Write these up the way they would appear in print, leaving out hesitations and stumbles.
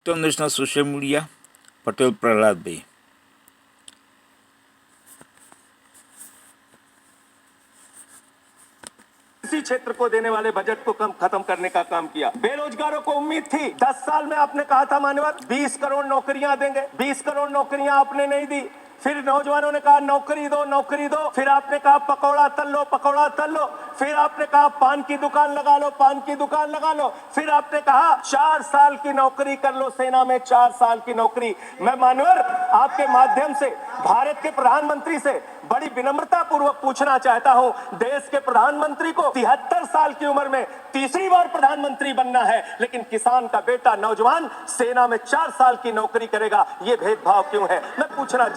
उत्तर प्रदेशના social media Patel Prahladbhai. इसी क्षेत्र को देने वाले बजट को खत्म करने का काम किया। बेरोजगारों को उम्मीद थी, 10 साल में आपने कहा था मान्यवर 20 करोड़ नौकरियां देंगे, 20 करोड़ नौकरियां आपने नहीं दी। फिर नौजवानों ने कहा नौकरी दो नौकरी दो, फिर आपने कहा पकौड़ा तल लो पकौड़ा तल लो, फिर आपने कहा पान की दुकान लगा लो पान की दुकान लगा लो, फिर आपने कहा 4 साल की नौकरी कर लो सेना में, 4 साल की नौकरी। मैं मानवर आपके माध्यम से भारत के प्रधानमंत्री से बड़ी विनम्रता पूर्वक पूछना चाहता हूं, देश के प्रधानमंत्री को 73 साल की उम्र में तीसरी बार प्रधानमंत्री बनना है, लेकिन किसान का बेटा नौजवान सेना में 4 साल की नौकरी करेगा, ये भेदभाव क्यों है? मैं पूछना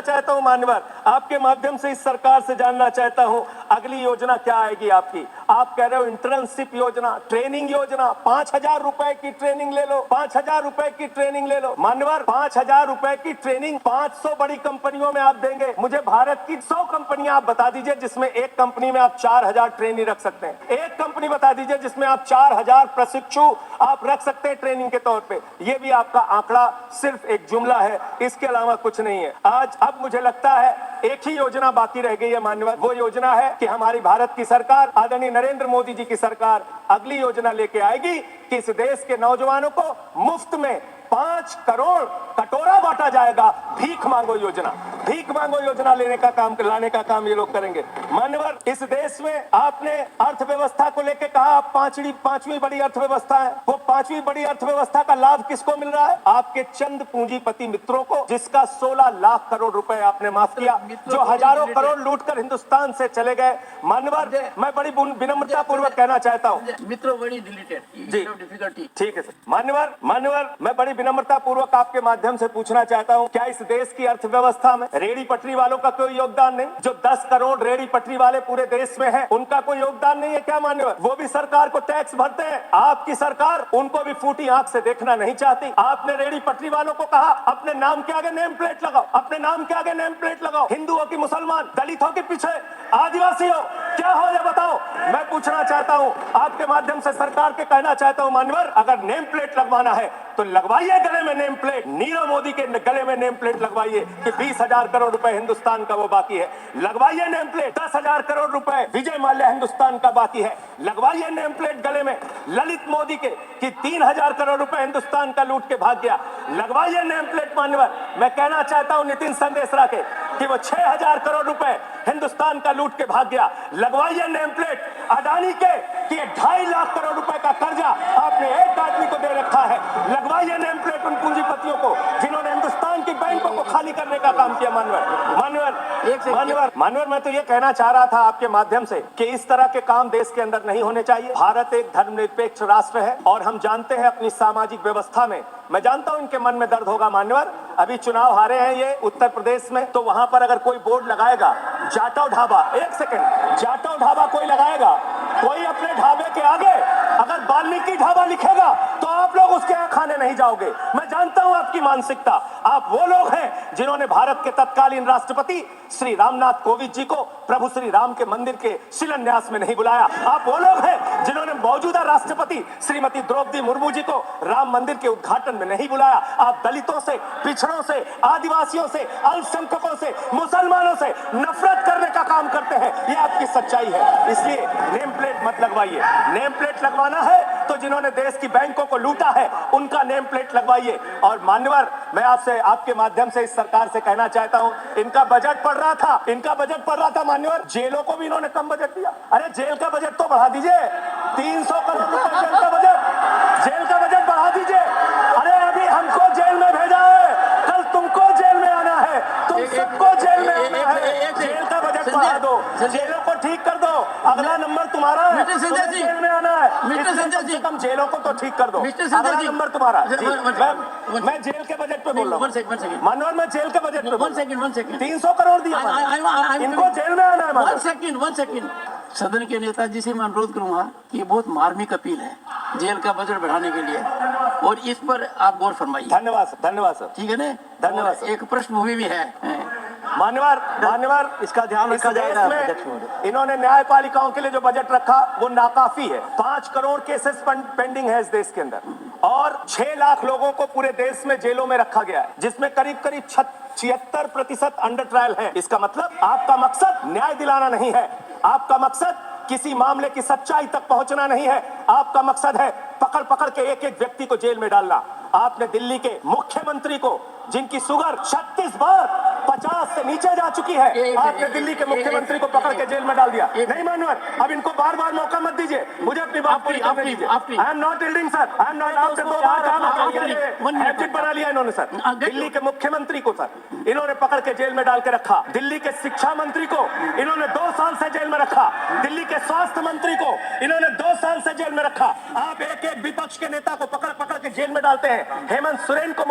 चाहता हूं मान्यवर, आपके माध्यम से इस सरकार से जानना चाहता हूं, अगली योजना क्या आएगी आपकी? आप कह रहे हो इंटर्नशिप योजना, ट्रेनिंग योजना, 5,000 रुपए की ट्रेनिंग ले लो, 5,000 रुपए की ट्रेनिंग ले लो। मान्यवर 5,000 रुपए की ट्रेनिंग 500 बड़ी कंपनियों में आप देंगे। मुझे भारत की 100 कंपनियां आप बता दीजिए जिसमें एक कंपनी में आप 4,000 ट्रेनी रख सकते हैं। एक कंपनी बता दीजिए जिसमें आप 4,000 प्रशिक्षु आप रख सकते हैं ट्रेनिंग के तौर पे। ये भी आपका आंकड़ा सिर्फ एक जुमला है, इसके अलावा कुछ नहीं है। आज अब मुझे लगता है एक ही योजना बाकी रह गई है मान्यवर, वो योजना है कि हमारी भारत की सरकार, आदरणीय नरेंद्र मोदी जी की सरकार अगली योजना लेके आएगी कि इस देश के नौजवानों को मुफ्त में 5 करोड़ कटोरा बांटा जाएगा। भीख मांगो योजना लाने का काम ये लोग करेंगे। मान्यवर इस देश में आपने अर्थव्यवस्था को लेकर कहा आप पांचवी बड़ी अर्थव्यवस्था है। वो 5वीं बड़ी अर्थव्यवस्था का लाभ किसको मिल रहा है? आपके चंद पूंजीपति मित्रों को, जिसका 16 लाख करोड़ रुपए आपने माफ किया, जो हजारों करोड़ लूटकर हिंदुस्तान से चले गए। मान्यवर मैं बड़ी विनम्रता पूर्वक कहना चाहता हूँ, मित्रों बड़ी डिलीटेड जी डिफिकल्टी ठीक है सर। मान्यवर मैं बड़ी विनम्रता पूर्वक आपके माध्यम से पूछना चाहता हूं, क्या इस देश की अर्थव्यवस्था में रेडी पटरी वालों का कोई योगदान नहीं? जो 10 करोड़ रेडी पटरी वाले पूरे देश में हैं, उनका कोई योगदान नहीं है क्या मान्यवर? वो भी सरकार को टैक्स भरते हैं। आपकी सरकार उनको भी फूटी आंख से देखना नहीं चाहती। आपने रेडी पटरी वालों को कहा अपने नाम के आगे नेम प्लेट लगाओ, अपने नाम के आगे नेम प्लेट लगाओ। हिंदू हो कि मुसलमान, दलित हो कि पीछे आदिवासी हो, क्या हो ये बताओ। मैं पूछना चाहता हूं, आपके माध्यम से सरकार के कहना चाहता हूं मान्यवर, अगर नेम प्लेट लगवाना है तो लगवाइए गले में नेम प्लेट। नीरव मोदी के गले में नेम प्लेट लगवाइए कि 20,000 करोड़ रुपए हिंदुस्तान का वो बाकी है। लगवाइए नेम प्लेट। 10,000 करोड़ रुपए विजय माल्या हिंदुस्तान का बाकी है। लगवाइए नेम प्लेट गले में ललित मोदी के कि 3,000 करोड़ रुपए हिंदुस्तान का लूट के भाग गया। लगवाइए नेम प्लेट मान्यवर। मैं कहना चाहता हूं नितिन संदेशरा के कि वो 6,000 करोड़ रुपए हिंदुस्तान का लूट के भाग गया। लगवाइए नेम प्लेट अडानी के कि 2.5 लाख करोड़ रुपए का कर्जा आपने एक आदमी को दे रखा है। लगवाइए नेम प्लेट उन पूंजीपतियों को जिन्होंने हिंदुस्तान की बैंकों को खाली करने का काम किया। मान्यवर मैं तो ये कहना चाह रहा था आपके माध्यम से कि इस तरह के काम देश के अंदर नहीं होने चाहिए। भारत एक धर्मनिरपेक्ष राष्ट्र है और हम जानते हैं अपनी सामाजिक व्यवस्था में, मैं जानता हूं इनके मन में दर्द होगा मान्यवर, अभी चुनाव हारे हैं ये उत्तर प्रदेश में, तो वहां पर अगर कोई बोर्ड लगाएगा जाटव ढाबा, एक सेकंड, जाटव ढाबा कोई लगाएगा, कोई अपने ढाबे के आगे अगर वाल्मीकि ढाबा लिखेगा तो आप लोग उसके यहाँ खाने नहीं जाओगे। मैं जानता हूं आपकी मानसिकता। आप वो लोग हैं जिन्होंने भारत के तत्कालीन राष्ट्रपति श्री रामनाथ कोविंद जी को प्रभु श्री राम के मंदिर के शिलान्यास में नहीं बुलाया। आप वो लोग हैं जिन्होंने मौजूदा राष्ट्रपति श्रीमती द्रौपदी मुर्मू जी को राम मंदिर के उद्घाटन में नहीं बुलाया। आप दलितों से, पिछड़ों से, आदिवासियों से, अल्पसंख्यकों से, मुसलमानों से नफरत करने का काम करते हैं। ये आपकी सच्चाई है। इसलिए नेम प्लेट मत लगवाइए। नेम प्लेट लगवाना है तो जिन्होंने देश की बैंकों को लूटा है उनका नेम प्लेट लगवाइए। और मान्यवर मैं आपसे आपके माध्यम से इस सरकार से कहना चाहता हूं, इनका बजट पड़ रहा था मान्यवर, जेलों को भी इन्होंने कम बजट दिया। अरे जेल का बजट तो बढ़ा दीजिए, 300 करोड़ रुपए जेल का बजट बढ़ा दीजिए। अरे अभी हमको जेल में भेजा है, कल तुमको जेल में आना है, तुम सबको जेल में आना है। जेल का बजट बढ़ा दो, जेलों को ठीक कर दो, अगला नंबर तुम्हारा है, जेल में आना है, कम जेलों को तो ठीक कर दो, अगला नंबर तुम्हारा। मैं जेल के बजट पे बोल रहा हूँ मानवर, मैं जेल के बजट पे 1 सेकंड 300 करोड़ दिया, इनको जेल में आना है। 1 सेकंड सदन के नेताजी से मैं अनुरोध करूंगा कि ये बहुत मार्मिक अपील है जेल का बजट बढ़ाने के लिए, और इस पर आप गौर फरमाइए। धन्यवाद सर। ठीक है ना, धन्यवाद सर। एक प्रश्न भी है मान्यवर इसका ध्यान रखा जाएगा। इन्होंने न्यायपालिकाओं के लिए जो बजट रखा वो नाकाफी है। 5 करोड़ केसेस पेंडिंग है इस देश के अंदर और 6 लाख लोगों को पूरे देश में जेलों में रखा गया है, जिसमें करीब करीब 76% अंडर ट्रायल है। इसका मतलब आपका मकसद न्याय दिलाना नहीं है, आपका मकसद किसी मामले की सच्चाई तक पहुंचना नहीं है, आपका मकसद है पकड़ पकड़ के एक एक व्यक्ति को जेल में डालना। आपने दिल्ली के मुख्यमंत्री को, जिनकी शुगर 36 बार 50 से नीचे जा चुकी है, आपने दिल्ली के मुख्यमंत्री को पकड़ के जेल में डाल दिया। नहीं मानवर, अब इनको बार बार मौका मत दीजिए, मुझे अपनी बात पूरी करने दीजिए। I am not yielding sir, I am not. आपने 2 बार हैट्रिक बना लिया इन्होंने सर। दिल्ली के मुख्यमंत्री को सर इन्होंने पकड़ के जेल में डाल के रखा, दिल्ली के शिक्षा मंत्री को इन्होंने 2 साल से जेल में रखा, दिल्ली के स्वास्थ्य मंत्री को इन्होंने 2 साल से जेल में रखा। आप एक एक विपक्ष के नेता को पकड़ पकड़ के जेल में डालते हैं। हेमंत सोरेन को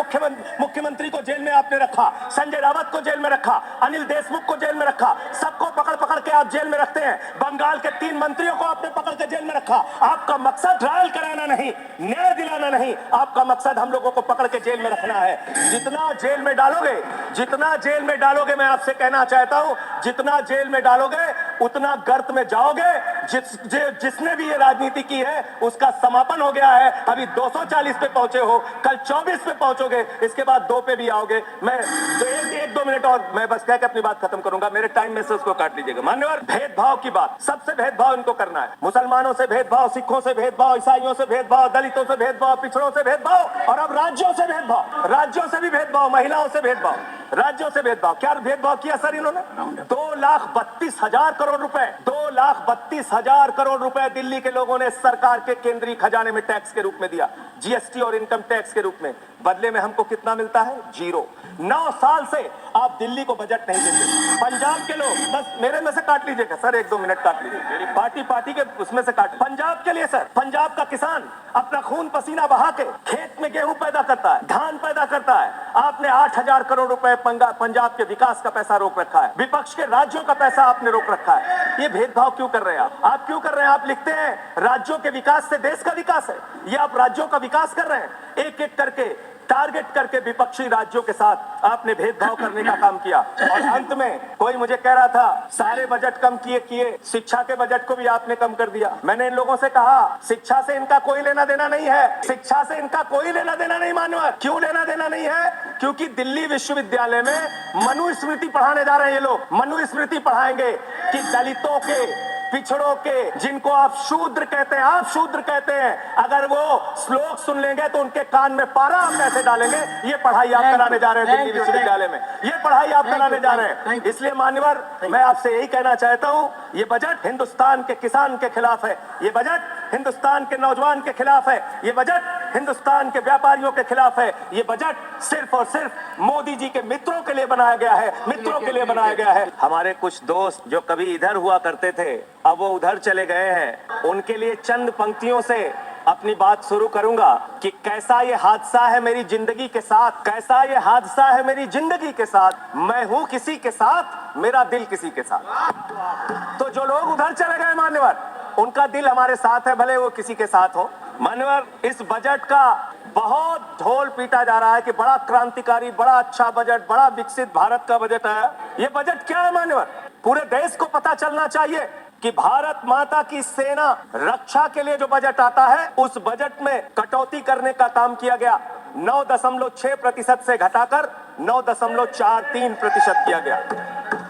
मुख्यमंत्री को जेल में आपने रखा, संजय रावत को जेल में रखा, अनिल देशमुख को जेल में रखा, सबको पकड़ पकड़ के आप जेल में रखते हैं। बंगाल के 3 मंत्रियों को आपने पकड़ के जेल में रखा। आपका मकसद ट्रायल कराना नहीं, न्याय दिलाना नहीं, आपका मकसद हम लोगों को पकड़ के जेल में रखना है। जितना जेल में डालोगे, जितना जेल में डालोगे, मैं आपसे कहना चाहता हूं, जितना जेल में डालोगे उतना गर्त में जाओगे। जिसने भी ये राजनीति की है उसका समापन हो गया है। अभी 240 पे पहुंचे हो, कल 24 पे पहुंचोगे, इसके बाद 2 पे भी आओगे। मैं तो 1-2 मिनट और मैं बस कह के अपनी बात खत्म करूंगा, मेरे टाइम में से उसको काट लीजिएगा। मान्यवर, भेदभाव की बात, सबसे भेदभाव इनको करना है। मुसलमानों से भेदभाव, सिखों से भेदभाव, ईसाइयों से भेदभाव, दलितों से भेदभाव, पिछड़ों से भेदभाव, और अब राज्यों से भेदभाव, राज्यों से भी भेदभाव, महिलाओं से भेदभाव, राज्यों से भेदभाव। क्या भेदभाव किया सर इन्होंने? 2,32,000 करोड़ रुपए, 2,32,000 करोड़ रुपए दिल्ली के लोगों ने सरकार के केंद्रीय खजाने में टैक्स के रूप में दिया, जीएसटी और इनकम टैक्स के रूप में। बदले में हमको कितना मिलता है? 0। 9 साल से आप दिल्ली को बजट नहीं देते। पंजाब के लोग, बस मेरे में से काट लीजिएगा सर, 1-2 मिनट काट लीजिए, मेरी पार्टी के उसमें से काट। पंजाब के लिए सर, पंजाब का किसान अपना खून पसीना बहा के खेत में गेहूं पैदा करता है, धान पैदा करता है। आपने 8,000 करोड़ रुपए पंजाब के विकास का पैसा रोक रखा है, विपक्ष के राज्यों का पैसा आपने रोक रखा है। ये भेदभाव क्यों कर रहे हैं आप क्यों कर रहे हैं? आप लिखते हैं राज्यों के विकास से देश का विकास है, ये आप राज्यों का विकास कर रहे हैं। एक एक करके टारगेट करके विपक्षी राज्यों के साथ आपने भेदभाव करने का काम किया। और अंत में कोई मुझे कह रहा था सारे बजट कम किए, शिक्षा के बजट को भी आपने कम कर दिया। मैंने इन लोगों से कहा शिक्षा से इनका कोई लेना देना नहीं है, शिक्षा से इनका कोई लेना देना नहीं। मानवर, क्यों लेना देना नहीं है? क्योंकि दिल्ली विश्वविद्यालय में मनुस्मृति पढ़ाने जा रहे हैं ये लोग। मनुस्मृति पढ़ाएंगे कि दलितों के, पिछड़ों के, जिनको आप शूद्र कहते हैं, आप शूद्र कहते हैं, अगर वो श्लोक सुन लेंगे तो उनके कान में पारा आप कैसे डालेंगे? ये पढ़ाई आप कराने जा रहे हैं दिल्ली विश्वविद्यालय में, ये पढ़ाई आप कराने जा रहे हैं। इसलिए मान्यवर, मैं आपसे यही कहना चाहता हूं, ये बजट हिंदुस्तान के किसान के खिलाफ है, ये बजट हिंदुस्तान के नौजवान के खिलाफ है, ये बजट हिंदुस्तान के व्यापारियों के खिलाफ है, ये बजट सिर्फ और सिर्फ मोदी जी के मित्रों के लिए बनाया गया है, मित्रों के लिए बनाया गया है। हमारे कुछ दोस्त जो कभी इधर हुआ करते थे, अब वो उधर चले गए हैं। उनके लिए चंद पंक्तियों से अपनी बात शुरू करूंगा कि कैसा ये हादसा है मेरी जिंदगी के साथ, कैसा ये हादसा है मेरी जिंदगी के साथ। मैं हूं किसी के साथ, मेरा दिल किसी के साथ। तो जो लोग उधर चले गए मान्यवर, उनका दिल हमारे साथ है, भले वो किसी के साथ हो। मान्यवर, इस बजट का बहुत ढोल पीटा जा रहा है कि बड़ा क्रांतिकारी, बड़ा अच्छा बजट, बड़ा विकसित भारत का बजट है। ये बजट क्या है मान्यवर? पूरे देश को पता चलना चाहिए कि भारत माता की सेना रक्षा के लिए जो बजट आता है, उस बजट में कटौती करने का काम किया गया। 9.6% से घटाकर 9.43% किया गया।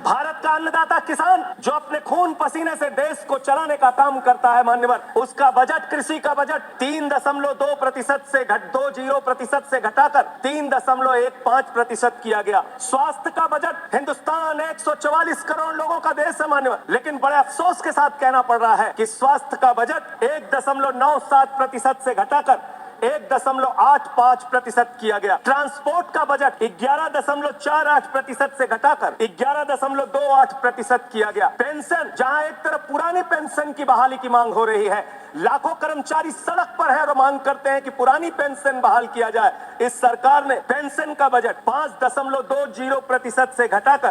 भारत का अन्नदाता किसान जो अपने खून पसीने से देश को चलाने का काम करता है मान्यवर, उसका बजट, कृषि का बजट 3.2% से 20% से घटाकर 3.15% किया गया। स्वास्थ्य का बजट, हिंदुस्तान 144 करोड़ लोगों का देश है मान्यवर, लेकिन बड़े अफसोस के साथ कहना पड़ रहा है कि स्वास्थ्य का बजट 1.97% से घटाकर 1.85% किया गया। ट्रांसपोर्ट का बजट 11.48% से घटाकर 11.28% किया गया। पेंशन, जहां एक तरफ पुरानी पेंशन की बहाली की मांग हो रही है, लाखों कर्मचारी सड़क पर है और मांग करते हैं कि पुरानी पेंशन बहाल किया जाए, इस सरकार ने पेंशन का बजट 5.20% से घटाकर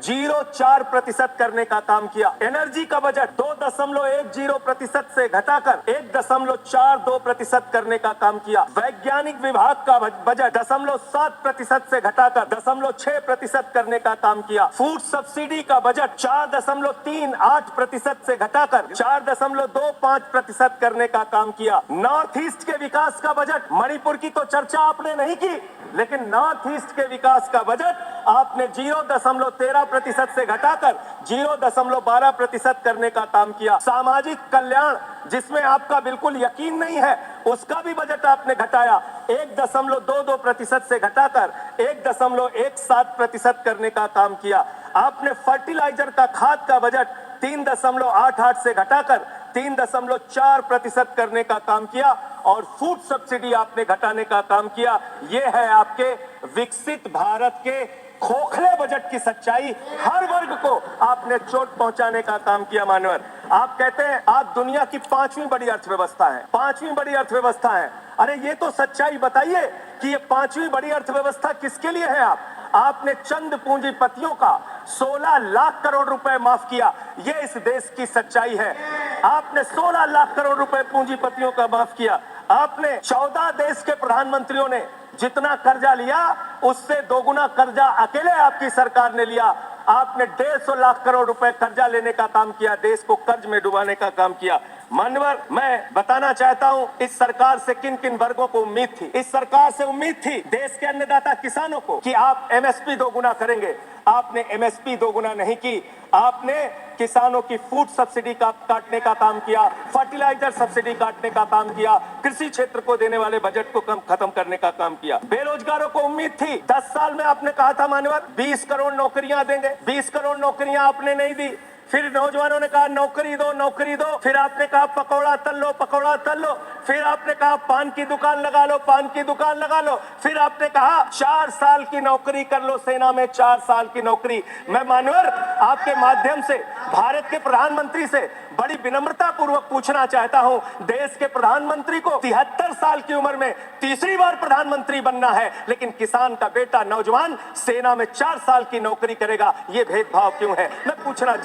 0.04% करने का काम किया। एनर्जी का बजट 2.10% से घटाकर 1.42% करने का काम किया। वैज्ञानिक विभाग का बजट 0.7% से घटाकर 0.6% करने का काम किया। फूड सब्सिडी का बजट 4.38% से घटाकर 4.25% करने का काम किया। नॉर्थ ईस्ट के विकास का बजट, मणिपुर की तो चर्चा आपने नहीं की, लेकिन नॉर्थ ईस्ट के विकास का बजट आपने 0.13% से घटाकर 0.12% करने का काम किया। सामाजिक कल्याण जिसमें आपका बिल्कुल यकीन नहीं है, उसका भी बजट आपने घटाया, 1.22% से घटाकर 1.17% करने का काम किया। आपने फर्टिलाइजर का, खाद का बजट 3.88 से घटाकर 3.4% करने का काम किया और फूड सब्सिडी आपने घटाने का काम किया। ये है आपके विकसित भारत के खोखले बजट की सच्चाई। हर वर्ग को आपने चोट पहुंचाने का काम किया। मानवर, आप कहते हैं आप दुनिया की 5वीं बड़ी अर्थव्यवस्था है, 5वीं बड़ी अर्थव्यवस्था है। अरे ये तो सच्चाई बताइए कि ये 5वीं बड़ी अर्थव्यवस्था किसके लिए है। आपने चंद पूंजीपतियों का 16 लाख करोड़ रुपए माफ किया। ये इस देश की सच्चाई है। आपने 16 लाख करोड़ रुपए पूंजीपतियों का माफ किया। आपने 14 देश के प्रधानमंत्रियों ने जितना कर्जा लिया उससे दोगुना कर्जा अकेले आपकी सरकार ने लिया। आपने 150 लाख करोड़ रुपए कर्जा लेने का काम किया, देश को कर्ज में डुबाने का काम किया। मानवर, मैं बताना चाहता हूं इस सरकार से किन किन वर्गों को उम्मीद थी। इस सरकार से उम्मीद थी देश के अन्नदाता किसानों को कि आप एमएसपी दोगुना करेंगे। आपने एमएसपी दोगुना नहीं की। आपने किसानों की फूड सब्सिडी का काटने का काम किया, फर्टिलाइजर सब्सिडी काटने का काम किया, कृषि क्षेत्र को देने वाले बजट को खत्म करने का काम किया। बेरोजगारों को उम्मीद थी, 10 साल में आपने कहा था मानवर 20 करोड़ नौकरियां देंगे। 20 करोड़ नौकरियां आपने नहीं दी। फिर नौजवानों ने कहा नौकरी दो, नौकरी दो। फिर आपने कहा पकौड़ा तल लो, पकौड़ा तल लो। फिर आपने कहा पान की दुकान लगा लो, पान की दुकान लगा लो। फिर आपने कहा 4 साल की नौकरी कर लो, सेना में 4 साल की नौकरी। मैं मानवर आपके माध्यम से भारत के प्रधानमंत्री से बड़ी विनम्रता पूर्वक पूछना चाहता हूं, देश के प्रधानमंत्री को 73 साल की उम्र में तीसरी बार प्रधानमंत्री बनना है, लेकिन किसान का बेटा नौजवान सेना में 4 साल की नौकरी करेगा, ये भेदभाव क्यों है? मैं पूछना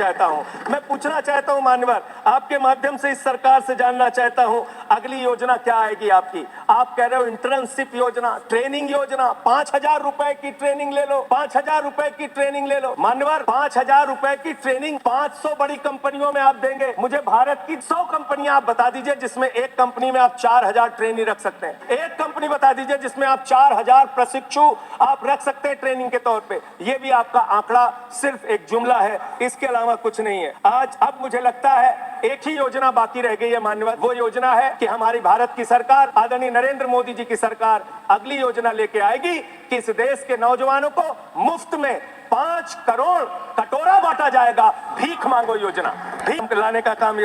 चाहता हूं मान्यवर, आपके माध्यम से इस सरकार से जानना चाहता हूं अगली योजना क्या आएगी आपकी। आप कह रहे हो इंटर्नशिप योजना, ट्रेनिंग योजना, 5,000 रुपए की ट्रेनिंग ले लो, 5,000 रुपए की ट्रेनिंग ले लो। मान्यवर, 5,000 रुपए की ट्रेनिंग 500 बड़ी कंपनियों में आप देंगे। मुझे भारत की 100 कंपनियां आप बता दीजिए जिसमें एक कंपनी में आप 4,000 ट्रेनी रख सकते हैं। एक कंपनी बता दीजिए जिसमें आप 4,000 प्रशिक्षु आप रख सकते हैं ट्रेनिंग के तौर पे। ये भी आपका आंकड़ा सिर्फ एक जुमला है, इसके अलावा कुछ नहीं है। अब मुझे लगता है एक ही योजना बाकी रह गई है मान्यवर, वो योजना है कि हमारी भारत की सरकार, आदरणीय नरेंद्र मोदी जी की सरकार अगली योजना लेके आएगी कि इस देश के नौजवानों को मुफ्त में 5 करोड़ कटोरा बांटा जाएगा। भीख मांगो योजना, भीख लाने का काम ये लोग